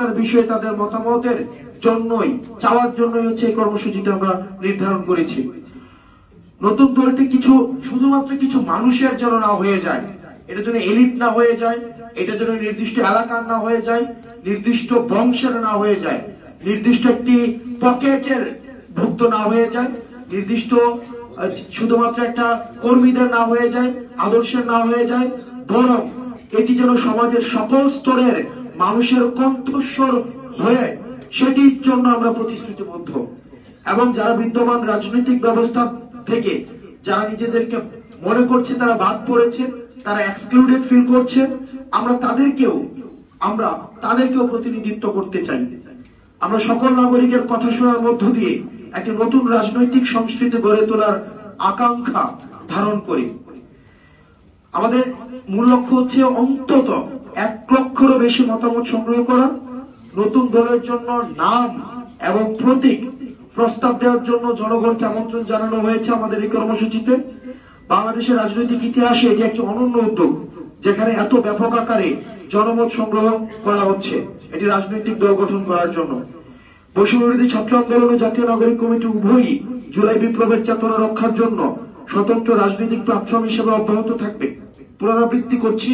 আলোচনার বিষয়ে তাদের মতামতের জন্যই চাওয়ার জন্যই হচ্ছে এই কর্মসূচিটা আমরা নির্ধারণ করেছি। নতুন দলটি শুধুমাত্র কিছু মানুষের যেন না হয়ে যায়, এটা যেন এলিট না হয়ে যায়, এটা যেন নির্দিষ্ট এলাকার না হয়ে যায়, নির্দিষ্ট বংশের না হয়ে যায়, নির্দিষ্ট একটি পকেটের ভুক্ত না হয়ে যায়, নির্দিষ্ট শুধুমাত্র একটা কর্মীদের না হয়ে যায়, আদর্শের না হয়ে যায়, বরং এটি যেন সমাজের সকল স্তরের মানুষের কণ্ঠস্বর হয়ে সেটির জন্য আমরা প্রতিশ্রুতিবদ্ধ। এবং যারা বিদ্যমান রাজনৈতিক ব্যবস্থা থেকে যারা নিজেদেরকে মনে করছে তারা বাদ পড়েছে, তারা এক্সক্লুডেড ফিল করছে, আমরা তাদেরকেও প্রতিনিধিত্ব করতে চাই। আমরা সকল নাগরিকের কথা শোনার মধ্য দিয়ে একটি নতুন রাজনৈতিক সংস্কৃতি গড়ে তোলার আকাঙ্ক্ষা ধারণ করি। আমাদের মূল লক্ষ্য হচ্ছে অন্তত 1 লক্ষেরও বেশি মতামত সংগ্রহ করা, নতুন দলের জন্য নাম এবং প্রতীক প্রস্তাব দেওয়ার জন্য জনগণকে আমন্ত্রণ জানানো হয়েছে আমাদের এই কর্মসূচিতে। বাংলাদেশের রাজনৈতিক ইতিহাসে এটি একটি অনন্য উদ্যোগ, যেখানে এত ব্যাপক আকারে জনমত সংগ্রহ করা হচ্ছে এটি রাজনৈতিক দল গঠন করার জন্য। বৈষম্যবিরোধী ছাত্র আন্দোলন ও জাতীয় নাগরিক কমিটি উভয়ই জুলাই বিপ্লবের চেতনা রক্ষার জন্য স্বতন্ত্র রাজনৈতিক প্ল্যাটফর্ম হিসেবে অব্যাহত থাকবে। পুনরাবৃত্তি করছি,